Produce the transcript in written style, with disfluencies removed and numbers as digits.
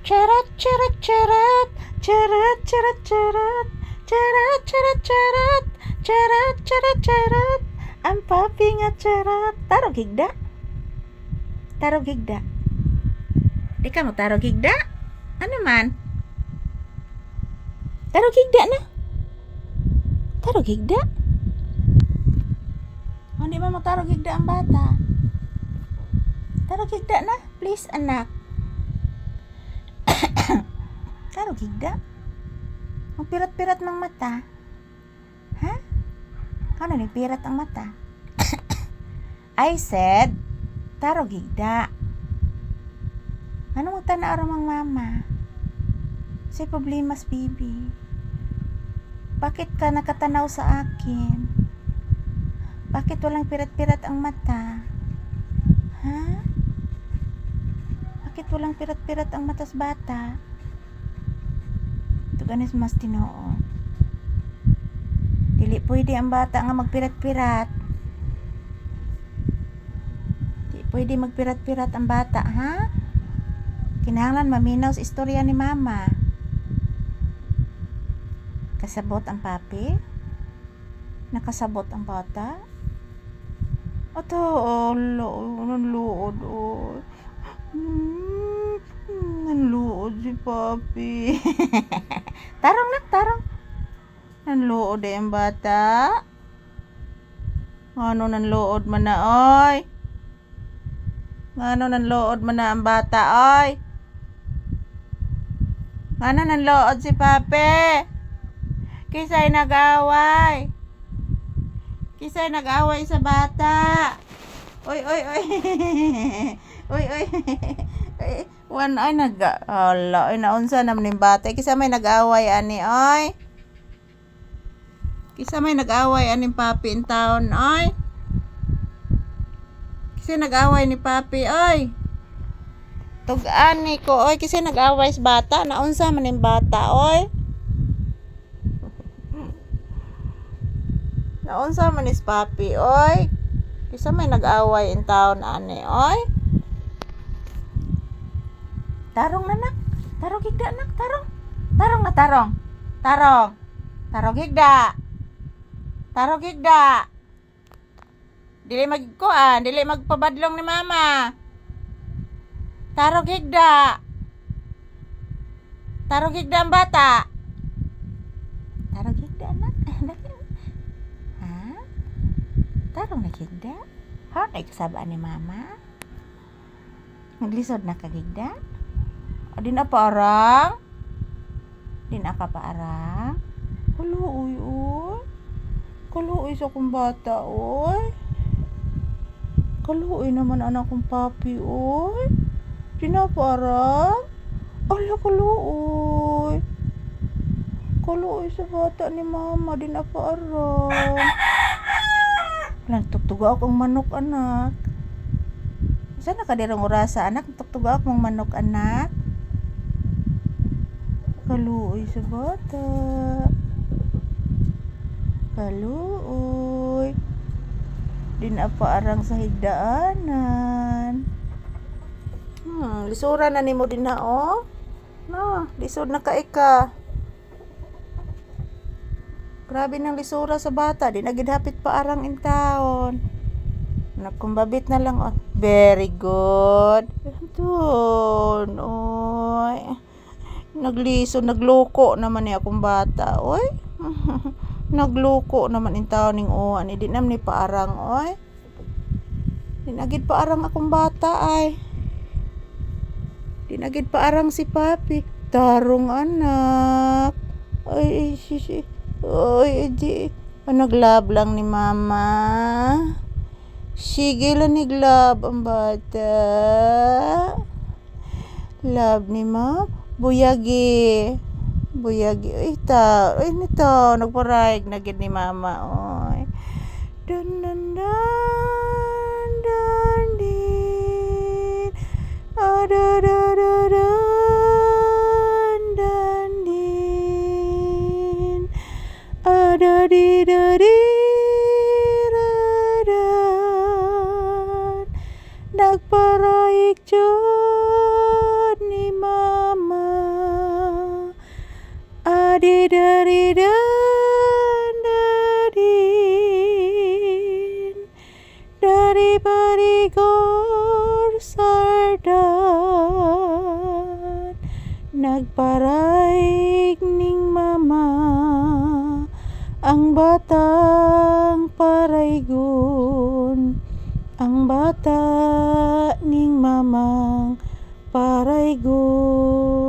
Charat, charat, charat. Charat, charat, charat. Charat, charat, charat. Charat, charat, charat. Ang papi nga charat. Tarog higda. Tarog higda. Di ka mo tarog higda? Ano man? Tarog higda na. Tarog higda. Hindi ba mo tarog higda ang bata? Tarog higda na. Please, anak. Tarog higda. Magpirat-pirat ng mata. Ha? Ano ni pirat ang mata? I said, tarog higda. Ano mo tanaw ramang mama? Say problemas, baby. Bakit ka nakatanaw sa akin? Bakit walang pirat-pirat ang mata? Ha? Bakit walang pirat-pirat ang mata sa bata? Ito ganis mas tinuod. Dili pwede ang bata nga magpirat-pirat. Dili pwede magpirat-pirat ang bata, ha? Kinahanglan maminaw sa istorya ni mama. Kasabot ang papi? Nakasabot ang bata? Ato, nanluod, oh. Nanluod si papi. Tarong nak, tarong. Nanluod eh ang bata. Ano nanluod man na, oy? Ano nanluod man na ang bata, oy? Ano nanluod si papi? Kisay nag-away. Kisay nag-away sa bata. Oy, oy, oy. Oy, oy. Wan ay ala, ay naunsa naman yung bata. Kisa may nag-away ani, oy. Kisa may nag-away ani papi in town, oy. Kisa nag-away ni papi, oy. Tug-ani ko, oy. Kisa nag-away sa bata. Naunsa man yung bata, oy. Naunsa man is papi, oy. Kisa may nag-away in town ani, oy. Tarong na nak. Tarong higda nak, tarong. Tarong na tarong. Tarong. Tarong higda. Tarong higda. Dili magkuan, dili magpabadlong ni mama. Tarong higda. Tarong higda ang bata. Tarong higda nak. Ha? Tarong na higda. Hot ay kasabaan ni mama. Naglisod na kagigda. Di na parang. Di na ka parang. Kaluoy, oy. Kaluoy sa kong bata, oy. Kaluoy naman anak kong papi, oy. Di na parang. Ala, kaluoy. Kaluoy sa bata ni mama. Di na parang. Nagtugtuga akong manok, anak. Saan nakadirang orasa, anak? Nagtugtuga akong manok, anak. Kaluoy sa bata. Kaluoy. Di na paarang sa higdaanan. Lisura na ni mo din na, oh. No, lisod na ka ika. Grabe ng lisura sa bata. Di nagidhapit paarang in taon. Nakumbabit na lang, oh. Very good. Doon, oy. Nagliso, nagloko naman ni akong bata, oy. Nagloko naman in taon ning uwan. Di naman ni paarang, oy. Di nagid paarang akong bata, ay. Di nagid paarang si papi. Tarong anak. Ay, sisi. Oy, di. Naglab lang ni mama. Sige lang ni glab ang bata. Love ni ma. Buyagi. Buyagi. Ay, ta. Ay, nito. Nagparaig na gid ni mama. Oy. Dun, dun, dun. Dun, din. Da, da, da, dun. Dun, din. Da, di, da, di. Nagparaig jud ni mama. nagparaig ning mama, ang batang paraygon, ang bata ning mamang paraygon.